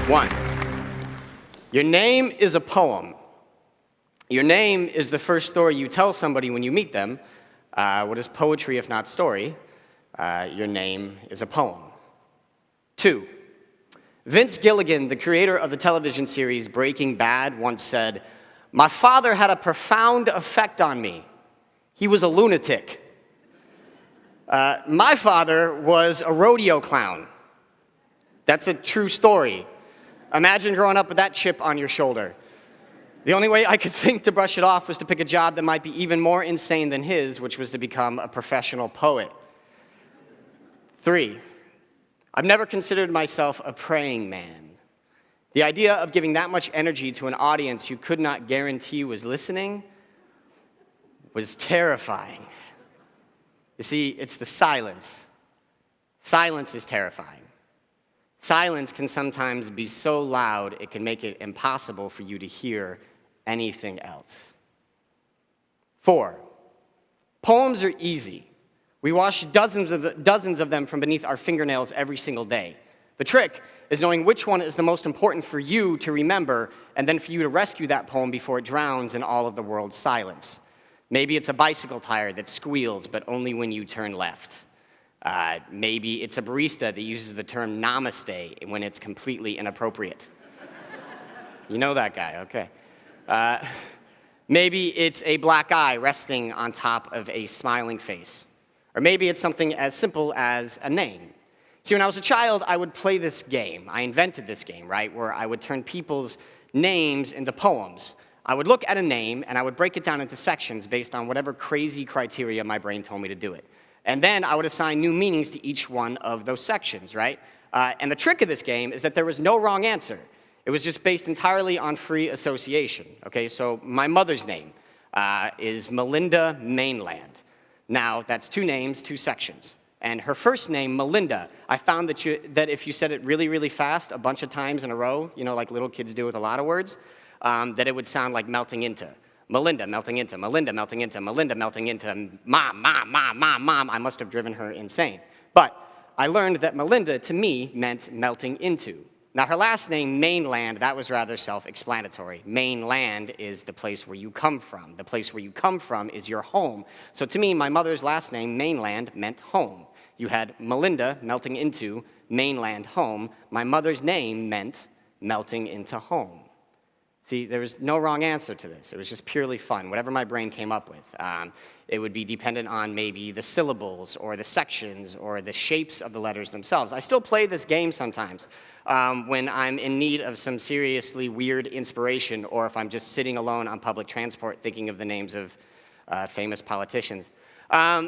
One, your name is a poem. Your name is the first story you tell somebody when you meet them. What is poetry if not story? Your name is a poem. Two, Vince Gilligan, the creator of the television series Breaking Bad, once said, "My father had a profound effect on me. He was a lunatic." My father was a rodeo clown. That's a true story. Imagine growing up with that chip on your shoulder. The only way I could think to brush it off was to pick a job that might be even more insane than his, which was to become a professional poet. Three, I've never considered myself a praying man. The idea of giving that much energy to an audience you could not guarantee was listening was terrifying. You see, it's the silence. Silence is terrifying. Silence can sometimes be so loud it can make it impossible for you to hear anything else. Four, poems are easy. We wash dozens of them from beneath our fingernails every single day. The trick is knowing which one is the most important for you to remember, and then for you to rescue that poem before it drowns in all of the world's silence. Maybe it's a bicycle tire that squeals, but only when you turn left. Maybe it's a barista that uses the term namaste when it's completely inappropriate. You know that guy, okay. Maybe it's a black eye resting on top of a smiling face. Or maybe it's something as simple as a name. See, when I was a child, I would play this game. I invented this game, right, where I would turn people's names into poems. I would look at a name, and I would break it down into sections based on whatever crazy criteria my brain told me to do it. And then I would assign new meanings to each one of those sections, right? And the trick of this game is that there was no wrong answer. It was just based entirely on free association, okay? So my mother's name is Melinda Mainland. Now, that's two names, two sections. And her first name, Melinda, I found that if you said it really, really fast a bunch of times in a row, you know, like little kids do with a lot of words, that it would sound like melting into. Melinda melting into, Melinda melting into, Melinda melting into, mom, mom, mom, mom, mom. I must have driven her insane. But I learned that Melinda, to me, meant melting into. Now, her last name, Mainland, that was rather self-explanatory. Mainland is the place where you come from. The place where you come from is your home. So to me, my mother's last name, Mainland, meant home. You had Melinda melting into, Mainland, home. My mother's name meant melting into home. See, there was no wrong answer to this. It was just purely fun, whatever my brain came up with. It would be dependent on maybe the syllables or the sections or the shapes of the letters themselves. I still play this game sometimes when I'm in need of some seriously weird inspiration, or if I'm just sitting alone on public transport thinking of the names of famous politicians. A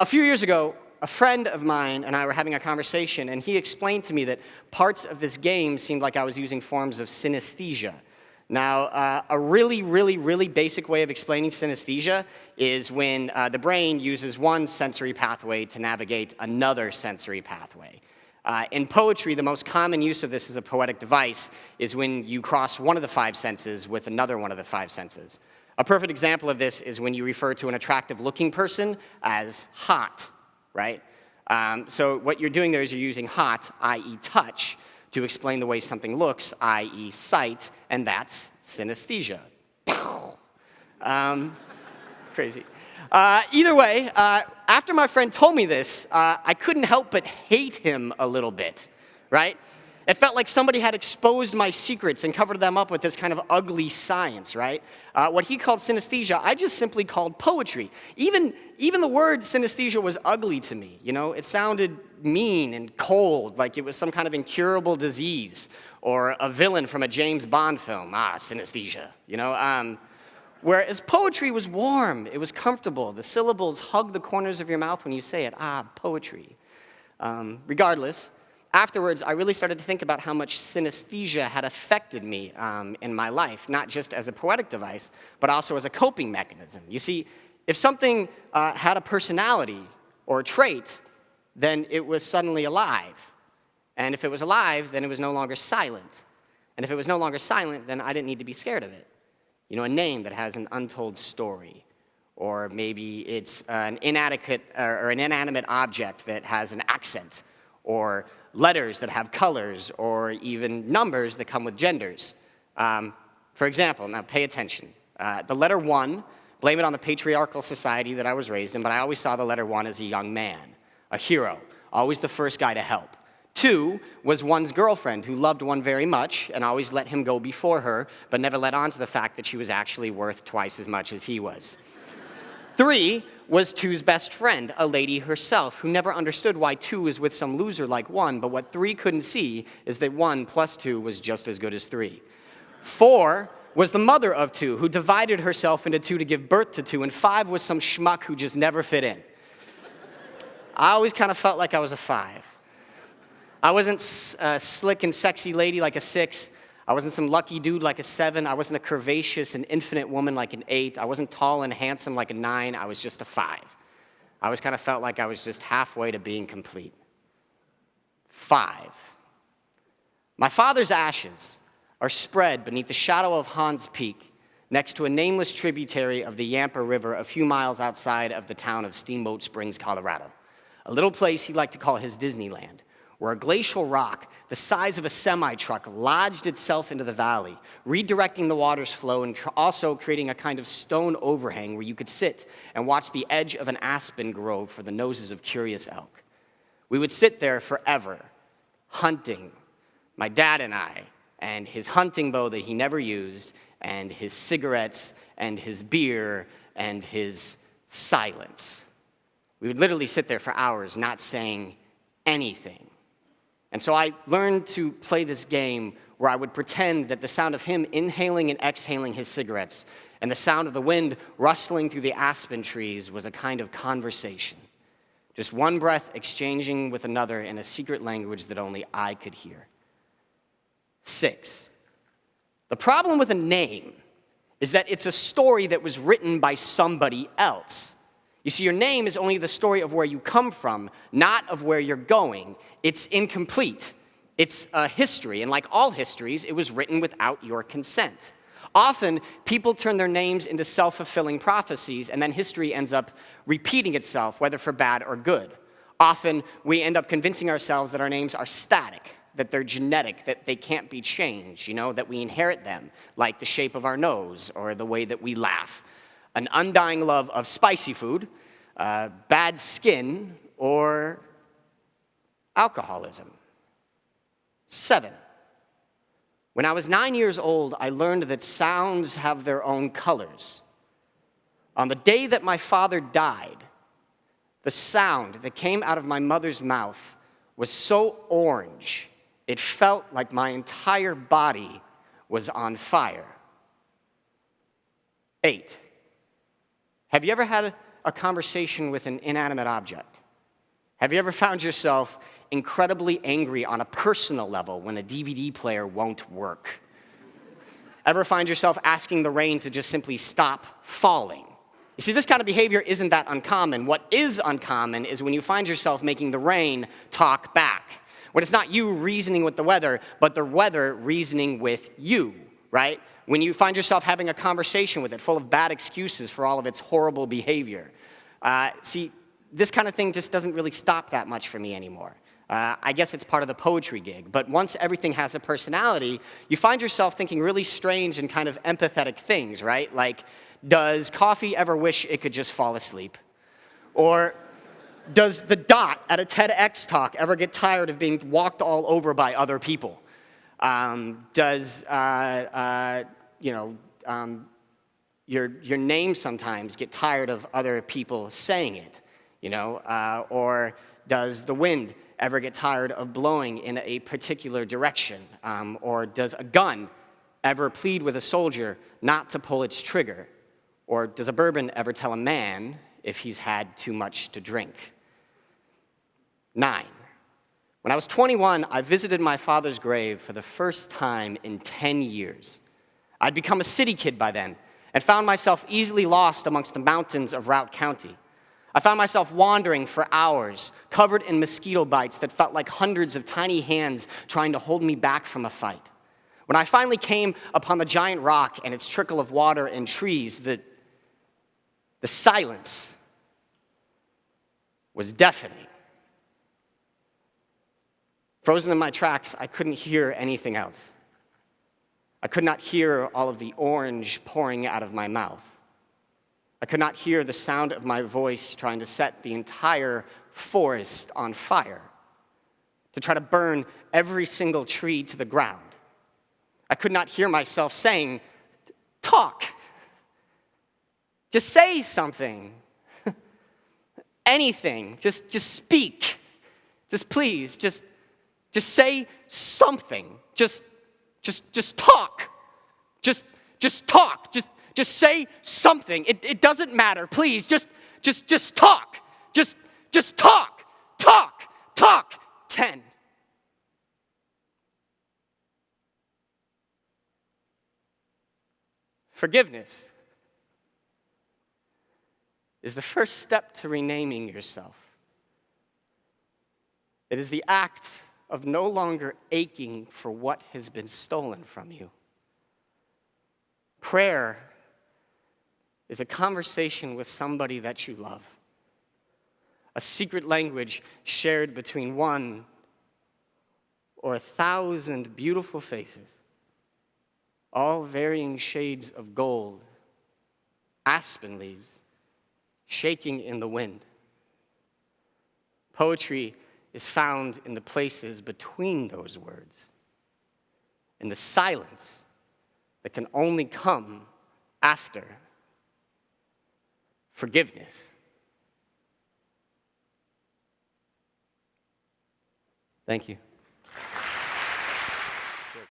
few years ago, a friend of mine and I were having a conversation, and he explained to me that parts of this game seemed like I was using forms of synesthesia. Now, a really, really, really basic way of explaining synesthesia is when the brain uses one sensory pathway to navigate another sensory pathway. In poetry, the most common use of this as a poetic device is when you cross one of the five senses with another one of the five senses. A perfect example of this is when you refer to an attractive-looking person as hot, right? So what you're doing there is you're using hot, i.e. touch, to explain the way something looks, i.e. sight, and that's synesthesia. Crazy. Either way, after my friend told me this, I couldn't help but hate him a little bit, right? It felt like somebody had exposed my secrets and covered them up with this kind of ugly science, right? What he called synesthesia, I just simply called poetry. Even the word synesthesia was ugly to me, you know? It sounded mean and cold, like it was some kind of incurable disease or a villain from a James Bond film. Synesthesia, you know? Whereas poetry was warm, it was comfortable. The syllables hug the corners of your mouth when you say it. Poetry. Regardless, afterwards, I really started to think about how much synesthesia had affected me in my life, not just as a poetic device, but also as a coping mechanism. You see, if something had a personality or a trait, then it was suddenly alive. And if it was alive, then it was no longer silent. And if it was no longer silent, then I didn't need to be scared of it. You know, a name that has an untold story. Or maybe it's an inadequate or an inanimate object that has an accent. Or letters that have colors, or even numbers that come with genders. For example, now pay attention. The letter 1, blame it on the patriarchal society that I was raised in, but I always saw the letter 1 as a young man, a hero, always the first guy to help. 2 was one's girlfriend who loved one very much and always let him go before her, but never let on to the fact that she was actually worth twice as much as he was. 3 was 2's best friend, a lady herself, who never understood why 2 was with some loser like 1, but what 3 couldn't see is that 1 plus 2 was just as good as 3. 4 was the mother of 2, who divided herself into 2 to give birth to 2, and 5 was some schmuck who just never fit in. I always kind of felt like I was a 5. I wasn't a slick and sexy lady like a 6. I wasn't some lucky dude like a 7. I wasn't a curvaceous and infinite woman like an 8. I wasn't tall and handsome like a 9. I was just a 5. I always kind of felt like I was just halfway to being complete. 5. My father's ashes are spread beneath the shadow of Hans Peak, next to a nameless tributary of the Yampa River a few miles outside of the town of Steamboat Springs, Colorado, a little place he liked to call his Disneyland, where a glacial rock the size of a semi-truck lodged itself into the valley, redirecting the water's flow and also creating a kind of stone overhang where you could sit and watch the edge of an aspen grove for the noses of curious elk. We would sit there forever, hunting, my dad and his hunting bow that he never used, and his cigarettes, and his beer, and his silence. We would literally sit there for hours not saying anything. And so I learned to play this game where I would pretend that the sound of him inhaling and exhaling his cigarettes and the sound of the wind rustling through the aspen trees was a kind of conversation. Just one breath exchanging with another in a secret language that only I could hear. 6. The problem with a name is that it's a story that was written by somebody else. You see, your name is only the story of where you come from, not of where you're going. It's incomplete. It's a history, and like all histories, it was written without your consent. Often, people turn their names into self-fulfilling prophecies, and then history ends up repeating itself, whether for bad or good. Often, we end up convincing ourselves that our names are static, that they're genetic, that they can't be changed, that we inherit them, like the shape of our nose or the way that we laugh. An undying love of spicy food, bad skin, or alcoholism. 7. When I was 9 years old, I learned that sounds have their own colors. On the day that my father died, the sound that came out of my mother's mouth was so orange, it felt like my entire body was on fire. 8. Have you ever had a conversation with an inanimate object? Have you ever found yourself incredibly angry on a personal level when a DVD player won't work? Ever find yourself asking the rain to just simply stop falling? You see, this kind of behavior isn't that uncommon. What is uncommon is when you find yourself making the rain talk back. When it's not you reasoning with the weather, but the weather reasoning with you, right? When you find yourself having a conversation with it full of bad excuses for all of its horrible behavior. See, this kind of thing just doesn't really stop that much for me anymore. I guess it's part of the poetry gig. But once everything has a personality, you find yourself thinking really strange and kind of empathetic things, right? Like, does coffee ever wish it could just fall asleep? Or does the dot at a TEDx talk ever get tired of being walked all over by other people? Does your name sometimes get tired of other people saying it? Or does the wind ever get tired of blowing in a particular direction? Or does a gun ever plead with a soldier not to pull its trigger? Or does a bourbon ever tell a man if he's had too much to drink? 9. When I was 21, I visited my father's grave for the first time in 10 years. I'd become a city kid by then and found myself easily lost amongst the mountains of Routt County. I found myself wandering for hours, covered in mosquito bites that felt like hundreds of tiny hands trying to hold me back from a fight. When I finally came upon the giant rock and its trickle of water and trees, the silence was deafening. Frozen in my tracks, I couldn't hear anything else. I could not hear all of the orange pouring out of my mouth. I could not hear the sound of my voice trying to set the entire forest on fire, to try to burn every single tree to the ground. I could not hear myself saying, talk. Just say something. Anything. Just speak. Just please. Just say something. Just talk. Just talk. Just say something. It doesn't matter. Please, just talk. Just talk. Talk. 10. Forgiveness is the first step to renaming yourself. It is the act of no longer aching for what has been stolen from you. Prayer is a conversation with somebody that you love, a secret language shared between one or 1,000 beautiful faces, all varying shades of gold, aspen leaves, shaking in the wind. Poetry is found in the places between those words, in the silence that can only come after forgiveness. Thank you.